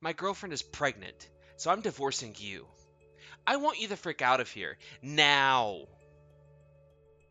My girlfriend is pregnant, so I'm divorcing you. I want you to freak out of here. Now!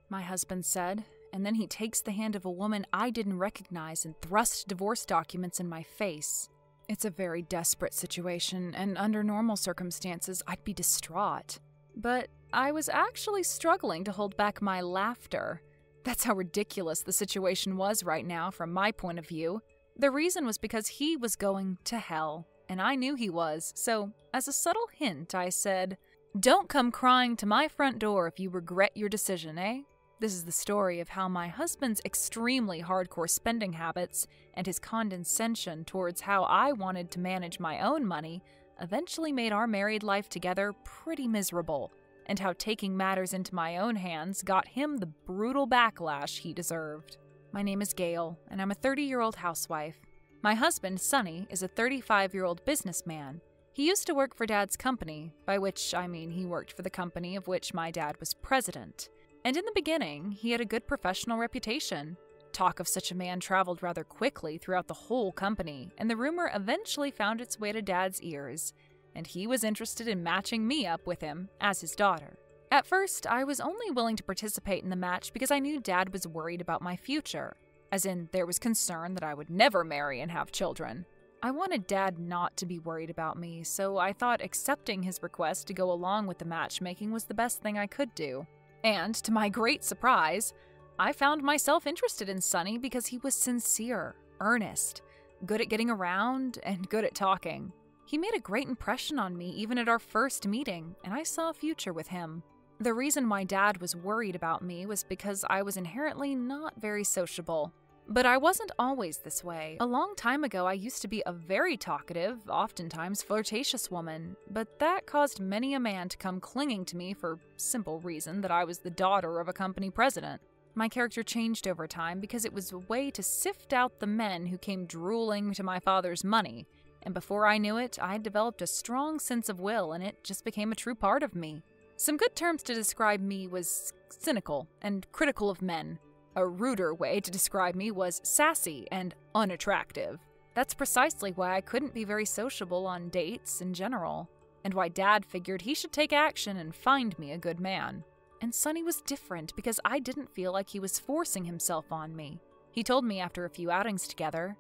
My husband said, and then he takes the hand of a woman I didn't recognize and thrusts divorce documents in my face. It's a very desperate situation, and under normal circumstances, I'd be distraught. But I was actually struggling to hold back my laughter. That's how ridiculous the situation was right now from my point of view. The reason was because he was going to hell, and I knew he was, so as a subtle hint, I said, "Don't come crying to my front door if you regret your decision, eh?" This is the story of how my husband's extremely hardcore spending habits and his condescension towards how I wanted to manage my own money eventually made our married life together pretty miserable, and how taking matters into my own hands got him the brutal backlash he deserved. My name is Gail, and I'm a 30-year-old housewife. My husband, Sonny, is a 35-year-old businessman. He used to work for Dad's company, by which I mean he worked for the company of which my dad was president. And in the beginning, he had a good professional reputation. Talk of such a man traveled rather quickly throughout the whole company, and the rumor eventually found its way to Dad's ears, and he was interested in matching me up with him as his daughter. At first, I was only willing to participate in the match because I knew Dad was worried about my future, as in there was concern that I would never marry and have children. I wanted Dad not to be worried about me, so I thought accepting his request to go along with the matchmaking was the best thing I could do. And, to my great surprise, I found myself interested in Sonny because he was sincere, earnest, good at getting around, and good at talking. He made a great impression on me even at our first meeting, and I saw a future with him. The reason why Dad was worried about me was because I was inherently not very sociable. But I wasn't always this way. A long time ago, I used to be a very talkative, oftentimes flirtatious woman, but that caused many a man to come clinging to me for simple reason that I was the daughter of a company president. My character changed over time because it was a way to sift out the men who came drooling to my father's money, and before I knew it, I had developed a strong sense of will and it just became a true part of me. Some good terms to describe me was cynical and critical of men. A ruder way to describe me was sassy and unattractive. That's precisely why I couldn't be very sociable on dates in general, and why Dad figured he should take action and find me a good man. And Sonny was different because I didn't feel like he was forcing himself on me. He told me after a few outings together,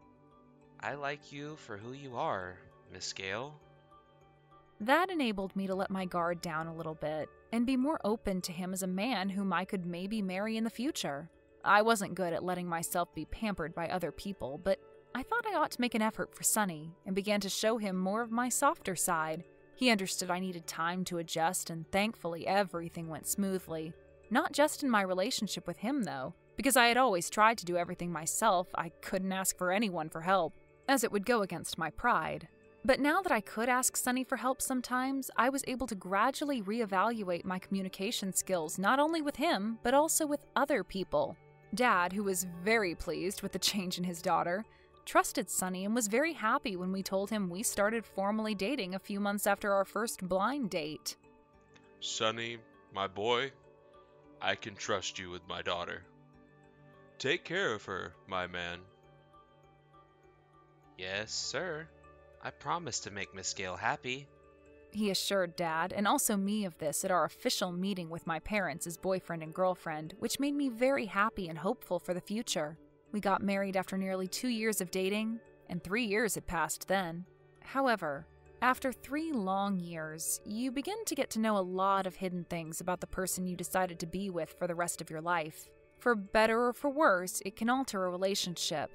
I like you for who you are, Miss Gale. That enabled me to let my guard down a little bit and be more open to him as a man whom I could maybe marry in the future. I wasn't good at letting myself be pampered by other people, but I thought I ought to make an effort for Sonny and began to show him more of my softer side. He understood I needed time to adjust, and thankfully everything went smoothly. Not just in my relationship with him, though. Because I had always tried to do everything myself, I couldn't ask for anyone for help, as it would go against my pride. But now that I could ask Sonny for help sometimes, I was able to gradually reevaluate my communication skills not only with him, but also with other people. Dad, who was very pleased with the change in his daughter, trusted Sonny and was very happy when we told him we started formally dating a few months after our first blind date. Sonny, my boy, I can trust you with my daughter. Take care of her, my man. Yes, sir. I promise to make Miss Gale happy. He assured Dad, and also me, of this at our official meeting with my parents as boyfriend and girlfriend, which made me very happy and hopeful for the future. We got married after nearly 2 years of dating, and 3 years had passed then. However, after 3 long years, you begin to get to know a lot of hidden things about the person you decided to be with for the rest of your life. For better or for worse, it can alter a relationship,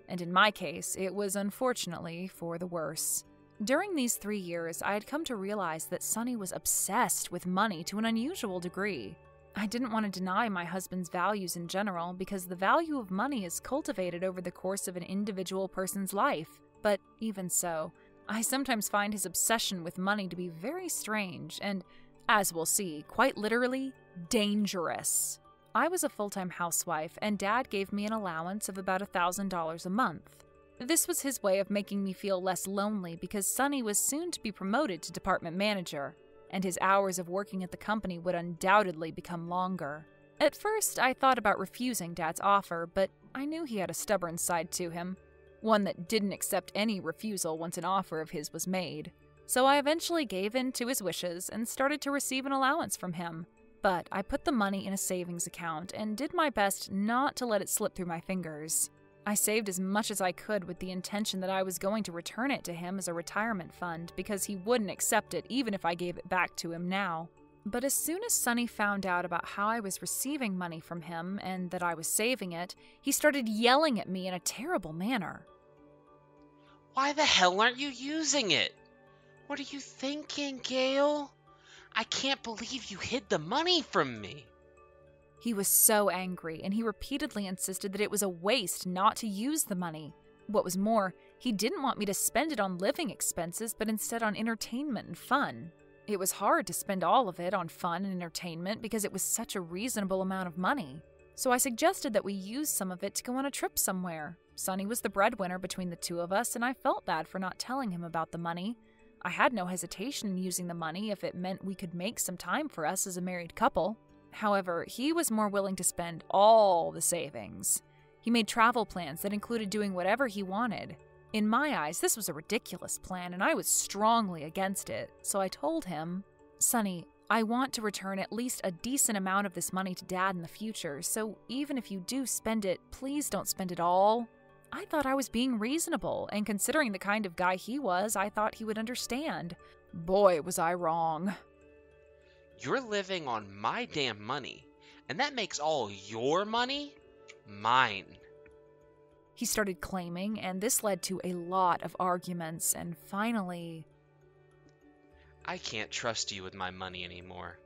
and in my case, it was unfortunately for the worse. During these 3 years, I had come to realize that Sonny was obsessed with money to an unusual degree. I didn't want to deny my husband's values in general because the value of money is cultivated over the course of an individual person's life. But even so, I sometimes find his obsession with money to be very strange and, as we'll see, quite literally, dangerous. I was a full-time housewife, and Dad gave me an allowance of about $1,000 a month. This was his way of making me feel less lonely because Sonny was soon to be promoted to department manager, and his hours of working at the company would undoubtedly become longer. At first, I thought about refusing Dad's offer, but I knew he had a stubborn side to him. one that didn't accept any refusal once an offer of his was made. So I eventually gave in to his wishes and started to receive an allowance from him. But I put the money in a savings account and did my best not to let it slip through my fingers. I saved as much as I could with the intention that I was going to return it to him as a retirement fund because he wouldn't accept it even if I gave it back to him now. But as soon as Sonny found out about how I was receiving money from him and that I was saving it, he started yelling at me in a terrible manner. Why the hell aren't you using it? What are you thinking, Gail? I can't believe you hid the money from me. He was so angry, and he repeatedly insisted that it was a waste not to use the money. What was more, he didn't want me to spend it on living expenses, but instead on entertainment and fun. It was hard to spend all of it on fun and entertainment because it was such a reasonable amount of money. So I suggested that we use some of it to go on a trip somewhere. Sonny was the breadwinner between the two of us, and I felt bad for not telling him about the money. I had no hesitation in using the money if it meant we could make some time for us as a married couple. However, he was more willing to spend all the savings. He made travel plans that included doing whatever he wanted. In my eyes, this was a ridiculous plan, and I was strongly against it, so I told him, "Sonny, I want to return at least a decent amount of this money to Dad in the future, so even if you do spend it, please don't spend it all." I thought I was being reasonable, and considering the kind of guy he was, I thought he would understand. Boy, was I wrong. You're living on my damn money, and that makes all your money mine. He started claiming, and this led to a lot of arguments, and finally... I can't trust you with my money anymore.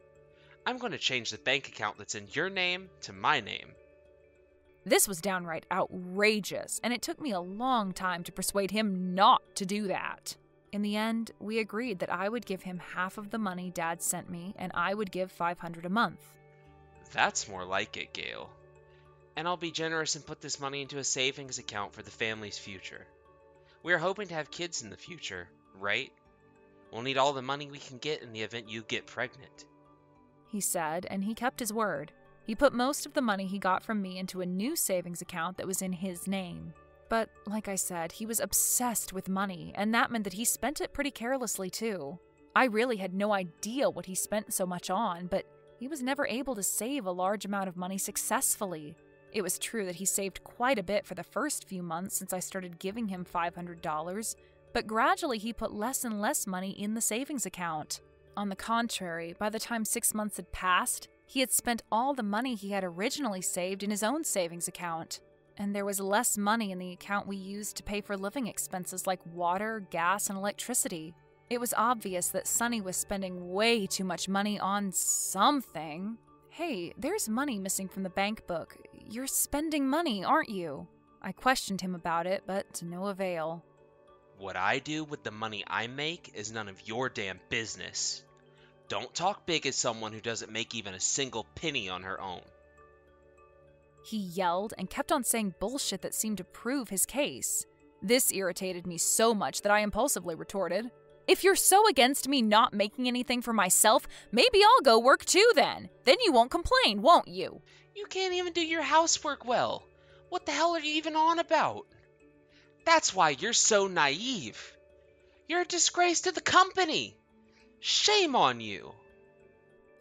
I'm going to change the bank account that's in your name to my name. This was downright outrageous, and it took me a long time to persuade him not to do that. In the end, we agreed that I would give him half of the money Dad sent me, and I would give $500 a month. That's more like it, Gail. And I'll be generous and put this money into a savings account for the family's future. We are hoping to have kids in the future, right? We'll need all the money we can get in the event you get pregnant. He said, and he kept his word. He put most of the money he got from me into a new savings account that was in his name. But, like I said, he was obsessed with money, and that meant that he spent it pretty carelessly, too. I really had no idea what he spent so much on, but he was never able to save a large amount of money successfully. It was true that he saved quite a bit for the first few months since I started giving him $500, but gradually he put less and less money in the savings account. On the contrary, by the time 6 months had passed, he had spent all the money he had originally saved in his own savings account. And there was less money in the account we used to pay for living expenses like water, gas, and electricity. It was obvious that Sonny was spending way too much money on something. Hey, there's money missing from the bank book. You're spending money, aren't you? I questioned him about it, but to no avail. What I do with the money I make is none of your damn business. Don't talk big as someone who doesn't make even a single penny on her own. He yelled and kept on saying bullshit that seemed to prove his case. This irritated me so much that I impulsively retorted, "If you're so against me not making anything for myself, maybe I'll go work too then. Then you won't complain, won't you?" You can't even do your housework well. What the hell are you even on about? That's why you're so naive. You're a disgrace to the company. Shame on you.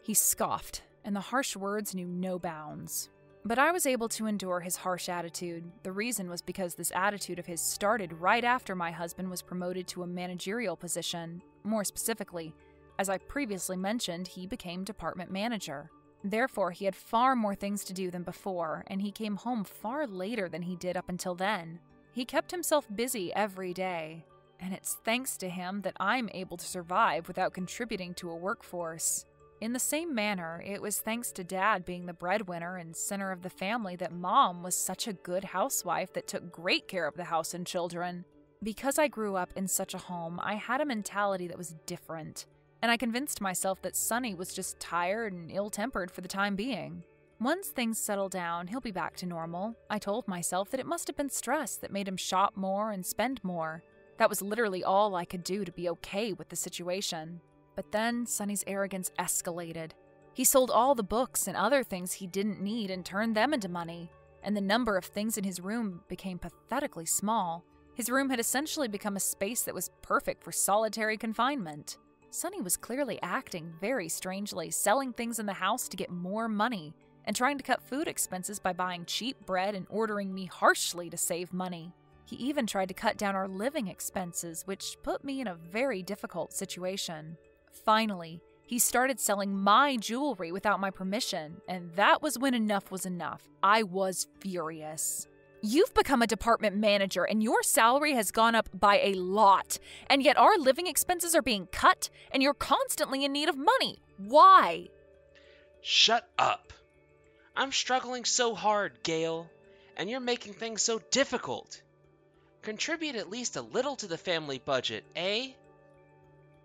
He scoffed, and the harsh words knew no bounds. But I was able to endure his harsh attitude. The reason was because this attitude of his started right after my husband was promoted to a managerial position. More specifically, as I previously mentioned, he became department manager. Therefore, he had far more things to do than before, and he came home far later than he did up until then. He kept himself busy every day, and it's thanks to him that I'm able to survive without contributing to a workforce. In the same manner, it was thanks to Dad being the breadwinner and center of the family that Mom was such a good housewife that took great care of the house and children. Because I grew up in such a home, I had a mentality that was different, and I convinced myself that Sonny was just tired and ill-tempered for the time being. Once things settle down, he'll be back to normal. I told myself that it must have been stress that made him shop more and spend more. That was literally all I could do to be okay with the situation. But then Sonny's arrogance escalated. He sold all the books and other things he didn't need and turned them into money, and the number of things in his room became pathetically small. His room had essentially become a space that was perfect for solitary confinement. Sonny was clearly acting very strangely, selling things in the house to get more money, and trying to cut food expenses by buying cheap bread and ordering me harshly to save money. He even tried to cut down our living expenses, which put me in a very difficult situation. Finally, he started selling my jewelry without my permission, and that was when enough was enough. I was furious. You've become a department manager, and your salary has gone up by a lot, and yet our living expenses are being cut, and you're constantly in need of money. Why? Shut up. I'm struggling so hard, Gail, and you're making things so difficult. Contribute at least a little to the family budget, eh?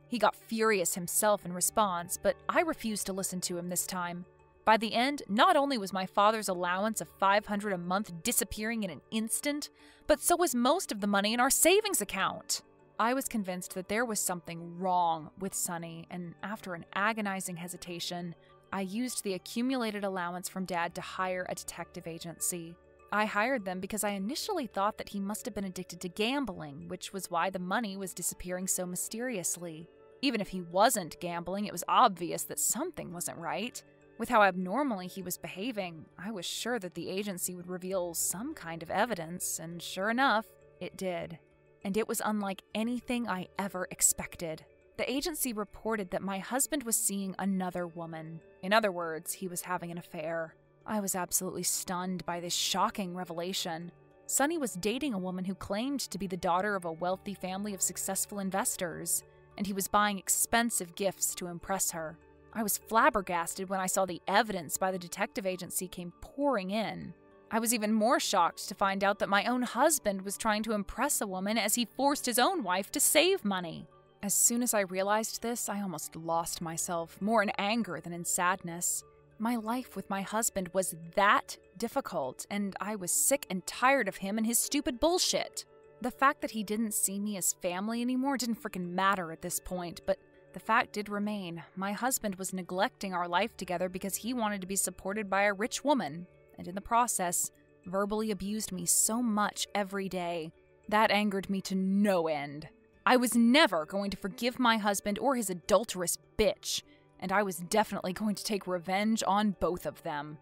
He got furious himself in response, but I refused to listen to him this time. By the end, not only was my father's allowance of $500 a month disappearing in an instant, but so was most of the money in our savings account. I was convinced that there was something wrong with Sonny, and after an agonizing hesitation, I used the accumulated allowance from Dad to hire a detective agency. I hired them because I initially thought that he must have been addicted to gambling, which was why the money was disappearing so mysteriously. Even if he wasn't gambling, it was obvious that something wasn't right. With how abnormally he was behaving, I was sure that the agency would reveal some kind of evidence, and sure enough, it did. And it was unlike anything I ever expected. The agency reported that my husband was seeing another woman. In other words, he was having an affair. I was absolutely stunned by this shocking revelation. Sonny was dating a woman who claimed to be the daughter of a wealthy family of successful investors, and he was buying expensive gifts to impress her. I was flabbergasted when I saw the evidence by the detective agency came pouring in. I was even more shocked to find out that my own husband was trying to impress a woman as he forced his own wife to save money. As soon as I realized this, I almost lost myself, more in anger than in sadness. My life with my husband was that difficult, and I was sick and tired of him and his stupid bullshit. The fact that he didn't see me as family anymore didn't frickin' matter at this point, but the fact did remain. My husband was neglecting our life together because he wanted to be supported by a rich woman, and in the process, verbally abused me so much every day. That angered me to no end. I was never going to forgive my husband or his adulterous bitch, and I was definitely going to take revenge on both of them.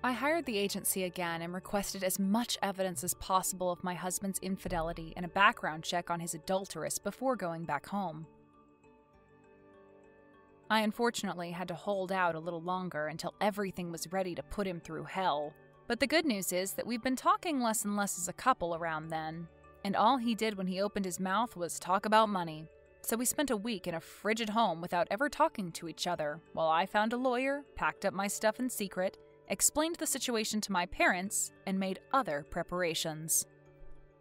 I hired the agency again and requested as much evidence as possible of my husband's infidelity and a background check on his adulteress before going back home. I unfortunately had to hold out a little longer until everything was ready to put him through hell. But the good news is that we've been talking less and less as a couple around then, and all he did when he opened his mouth was talk about money. So we spent a week in a frigid home without ever talking to each other, while I found a lawyer, packed up my stuff in secret, explained the situation to my parents, and made other preparations.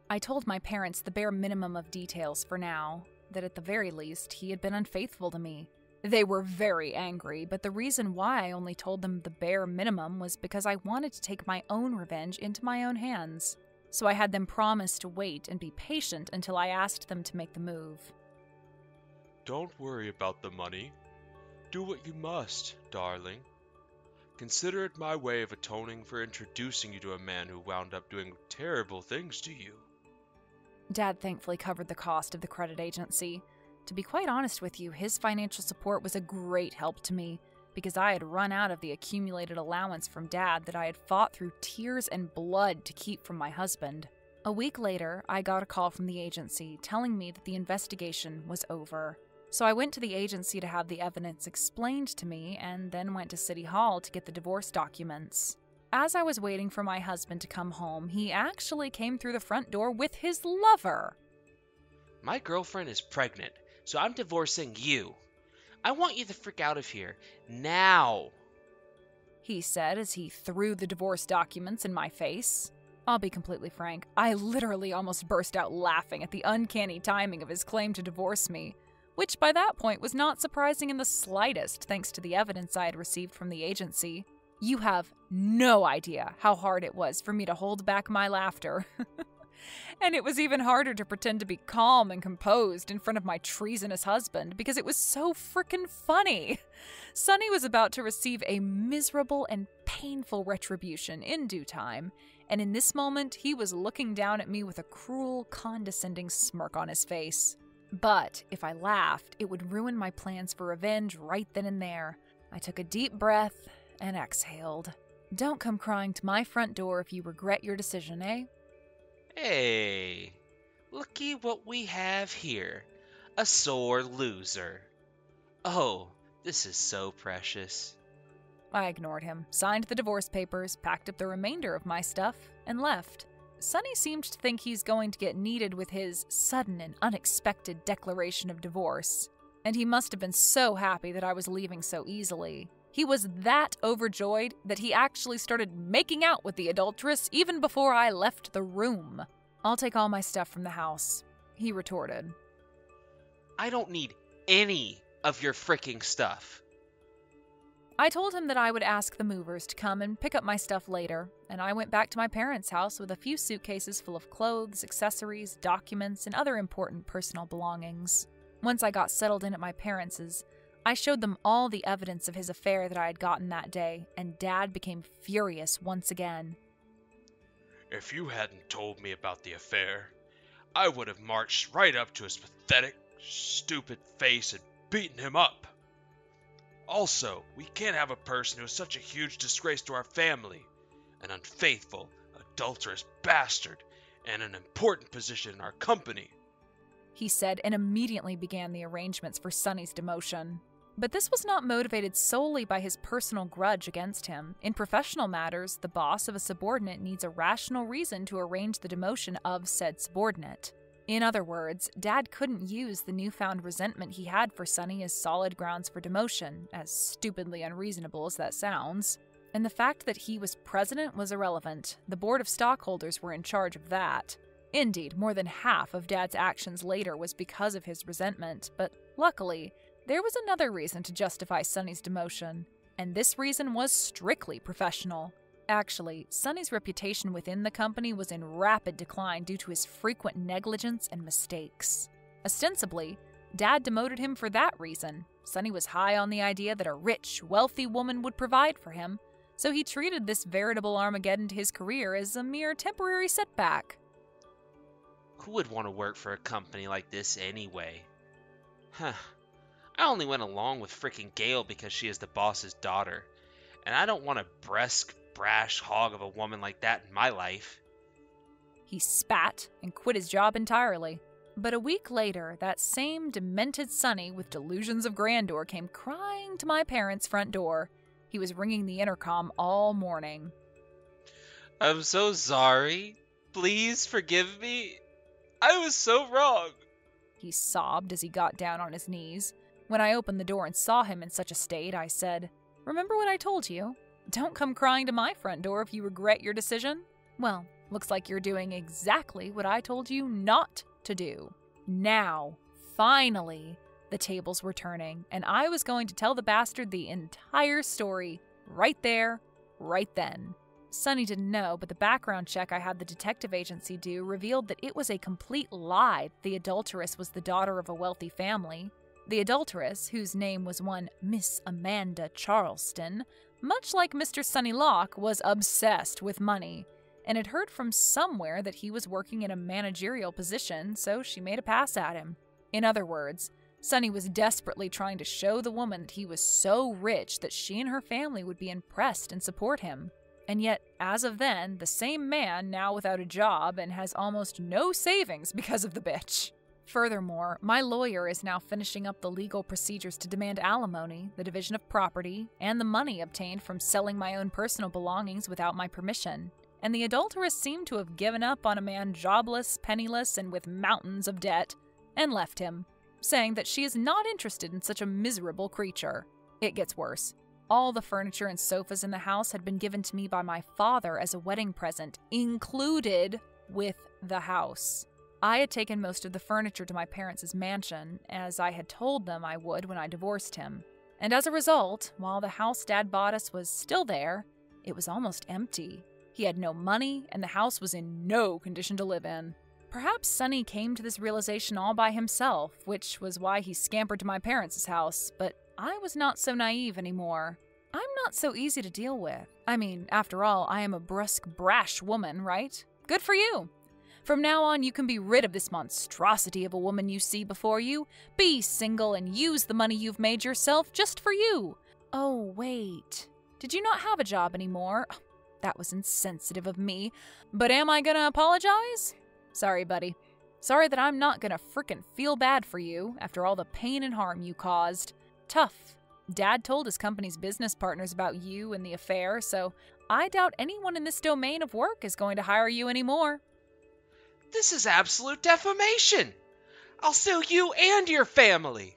I told my parents the bare minimum of details for now, that at the very least he had been unfaithful to me. They were very angry, but the reason why I only told them the bare minimum was because I wanted to take my own revenge into my own hands. So I had them promise to wait and be patient until I asked them to make the move. Don't worry about the money. Do what you must, darling. Consider it my way of atoning for introducing you to a man who wound up doing terrible things to you. Dad thankfully covered the cost of the credit agency. To be quite honest with you, his financial support was a great help to me, because I had run out of the accumulated allowance from Dad that I had fought through tears and blood to keep from my husband. A week later, I got a call from the agency telling me that the investigation was over. So I went to the agency to have the evidence explained to me, and then went to City Hall to get the divorce documents. As I was waiting for my husband to come home, he actually came through the front door with his lover. My girlfriend is pregnant, so I'm divorcing you. I want you to freak out of here, now, he said as he threw the divorce documents in my face. I'll be completely frank, I literally almost burst out laughing at the uncanny timing of his claim to divorce me, which by that point was not surprising in the slightest thanks to the evidence I had received from the agency. You have no idea how hard it was for me to hold back my laughter. And it was even harder to pretend to be calm and composed in front of my treasonous husband because it was so frickin' funny. Sonny was about to receive a miserable and painful retribution in due time, and in this moment, he was looking down at me with a cruel, condescending smirk on his face. But if I laughed, it would ruin my plans for revenge right then and there. I took a deep breath and exhaled. Don't come crying to my front door if you regret your decision, eh? Hey, looky what we have here. A sore loser. Oh, this is so precious. I ignored him, signed the divorce papers, packed up the remainder of my stuff, and left. Sonny seemed to think he's going to get needed with his sudden and unexpected declaration of divorce, and he must have been so happy that I was leaving so easily. He was that overjoyed that he actually started making out with the adulteress even before I left the room. I'll take all my stuff from the house, he retorted. I don't need any of your fricking stuff. I told him that I would ask the movers to come and pick up my stuff later, and I went back to my parents' house with a few suitcases full of clothes, accessories, documents, and other important personal belongings. Once I got settled in at my parents', I showed them all the evidence of his affair that I had gotten that day, and Dad became furious once again. If you hadn't told me about the affair, I would have marched right up to his pathetic, stupid face and beaten him up. Also, we can't have a person who is such a huge disgrace to our family, an unfaithful, adulterous bastard, and an important position in our company, he said, and immediately began the arrangements for Sonny's demotion. But this was not motivated solely by his personal grudge against him. In professional matters, the boss of a subordinate needs a rational reason to arrange the demotion of said subordinate. In other words, Dad couldn't use the newfound resentment he had for Sonny as solid grounds for demotion, as stupidly unreasonable as that sounds. And the fact that he was president was irrelevant. The board of stockholders were in charge of that. Indeed, more than half of Dad's actions later was because of his resentment, but luckily, there was another reason to justify Sonny's demotion, and this reason was strictly professional. Actually, Sonny's reputation within the company was in rapid decline due to his frequent negligence and mistakes. Ostensibly, Dad demoted him for that reason. Sonny was high on the idea that a rich, wealthy woman would provide for him, so he treated this veritable Armageddon to his career as a mere temporary setback. Who would want to work for a company like this anyway? Huh. I only went along with frickin' Gail because she is the boss's daughter, and I don't want a brusque, brash hog of a woman like that in my life. He spat and quit his job entirely. But a week later, that same demented Sonny with delusions of grandeur came crying to my parents' front door. He was ringing the intercom all morning. I'm so sorry. Please forgive me. I was so wrong, he sobbed as he got down on his knees. When I opened the door and saw him in such a state, I said, "Remember what I told you? Don't come crying to my front door if you regret your decision." Well, looks like you're doing exactly what I told you not to do. Now, finally, the tables were turning, and I was going to tell the bastard the entire story right there, right then. Sonny didn't know, but the background check I had the detective agency do revealed that it was a complete lie. The adulteress was the daughter of a wealthy family. The adulteress, whose name was one Miss Amanda Charleston, much like Mr. Sonny Locke, was obsessed with money, and had heard from somewhere that he was working in a managerial position, so she made a pass at him. In other words, Sonny was desperately trying to show the woman that he was so rich that she and her family would be impressed and support him. And yet, as of then, the same man, now without a job, and has almost no savings because of the bitch. Furthermore, my lawyer is now finishing up the legal procedures to demand alimony, the division of property, and the money obtained from selling my own personal belongings without my permission. And the adulteress seemed to have given up on a man jobless, penniless, and with mountains of debt, and left him, saying that she is not interested in such a miserable creature. It gets worse. All the furniture and sofas in the house had been given to me by my father as a wedding present, included with the house. I had taken most of the furniture to my parents' mansion, as I had told them I would when I divorced him. And as a result, while the house Dad bought us was still there, it was almost empty. He had no money, and the house was in no condition to live in. Perhaps Sonny came to this realization all by himself, which was why he scampered to my parents' house, but I was not so naive anymore. I'm not so easy to deal with. I mean, after all, I am a brusque, brash woman, right? Good for you. From now on, you can be rid of this monstrosity of a woman you see before you, be single, and use the money you've made yourself just for you. Oh, wait. Did you not have a job anymore? Oh, that was insensitive of me. But am I gonna apologize? Sorry, buddy. Sorry that I'm not gonna frickin' feel bad for you after all the pain and harm you caused. Tough. Dad told his company's business partners about you and the affair, so I doubt anyone in this domain of work is going to hire you anymore. This is absolute defamation! I'll sue you and your family!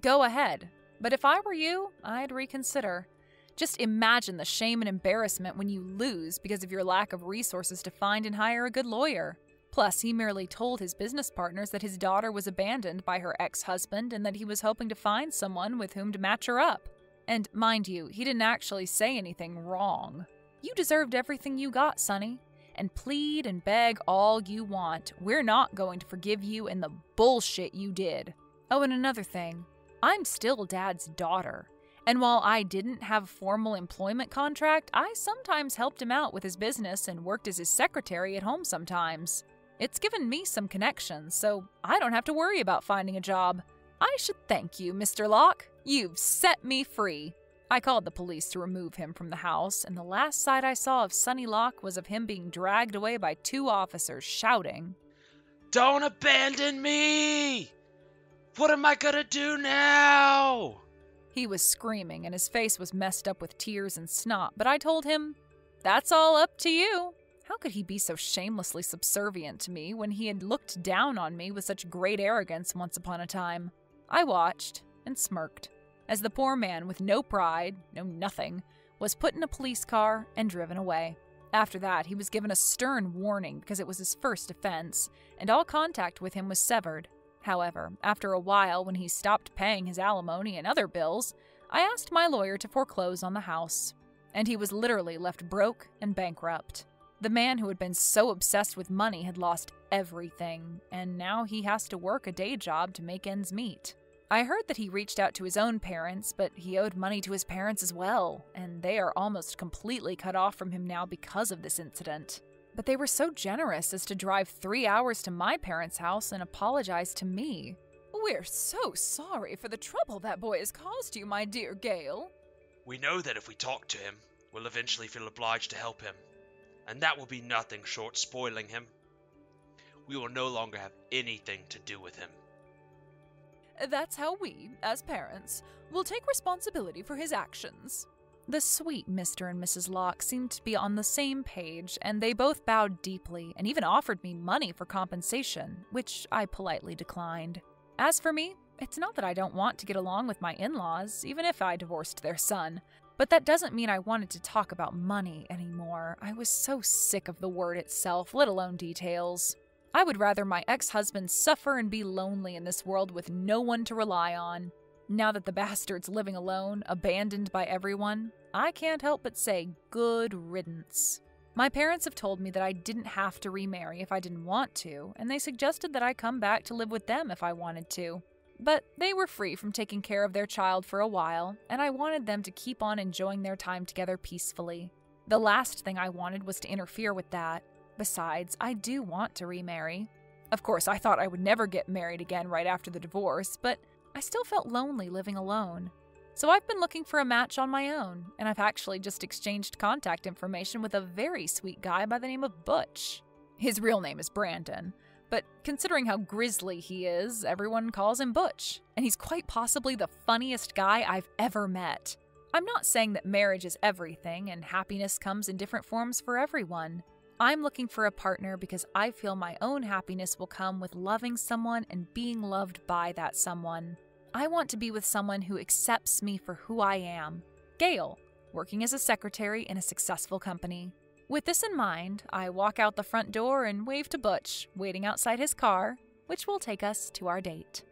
Go ahead. But if I were you, I'd reconsider. Just imagine the shame and embarrassment when you lose because of your lack of resources to find and hire a good lawyer. Plus, he merely told his business partners that his daughter was abandoned by her ex-husband and that he was hoping to find someone with whom to match her up. And mind you, he didn't actually say anything wrong. You deserved everything you got, Sonny. And plead and beg all you want. We're not going to forgive you and the bullshit you did. Oh, and another thing. I'm still Dad's daughter. And while I didn't have a formal employment contract, I sometimes helped him out with his business and worked as his secretary at home sometimes. It's given me some connections, so I don't have to worry about finding a job. I should thank you, Mr. Locke. You've set me free. I called the police to remove him from the house, and the last sight I saw of Sonny Locke was of him being dragged away by 2 officers shouting, Don't abandon me! What am I gonna do now? He was screaming, and his face was messed up with tears and snot, but I told him, that's all up to you. How could he be so shamelessly subservient to me when he had looked down on me with such great arrogance once upon a time? I watched and smirked as the poor man with no pride, no nothing, was put in a police car and driven away. After that, he was given a stern warning because it was his first offense, and all contact with him was severed. However, after a while, when he stopped paying his alimony and other bills, I asked my lawyer to foreclose on the house, and he was literally left broke and bankrupt. The man who had been so obsessed with money had lost everything, and now he has to work a day job to make ends meet. I heard that he reached out to his own parents, but he owed money to his parents as well, and they are almost completely cut off from him now because of this incident. But they were so generous as to drive 3 hours to my parents' house and apologize to me. We're so sorry for the trouble that boy has caused you, my dear Gale. We know that if we talk to him, we'll eventually feel obliged to help him, and that will be nothing short spoiling him. We will no longer have anything to do with him. That's how we, as parents, will take responsibility for his actions. The sweet Mr. and Mrs. Locke seemed to be on the same page, and they both bowed deeply and even offered me money for compensation, which I politely declined. As for me, it's not that I don't want to get along with my in-laws, even if I divorced their son, but that doesn't mean I wanted to talk about money anymore. I was so sick of the word itself, let alone details. I would rather my ex-husband suffer and be lonely in this world with no one to rely on. Now that the bastard's living alone, abandoned by everyone, I can't help but say good riddance. My parents have told me that I didn't have to remarry if I didn't want to, and they suggested that I come back to live with them if I wanted to. But they were free from taking care of their child for a while, and I wanted them to keep on enjoying their time together peacefully. The last thing I wanted was to interfere with that. Besides, I do want to remarry. Of course, I thought I would never get married again right after the divorce, but I still felt lonely living alone. So I've been looking for a match on my own, and I've actually just exchanged contact information with a very sweet guy by the name of Butch. His real name is Brandon, but considering how grisly he is, everyone calls him Butch, and he's quite possibly the funniest guy I've ever met. I'm not saying that marriage is everything and happiness comes in different forms for everyone. I'm looking for a partner because I feel my own happiness will come with loving someone and being loved by that someone. I want to be with someone who accepts me for who I am. Gail, working as a secretary in a successful company. With this in mind, I walk out the front door and wave to Butch, waiting outside his car, which will take us to our date.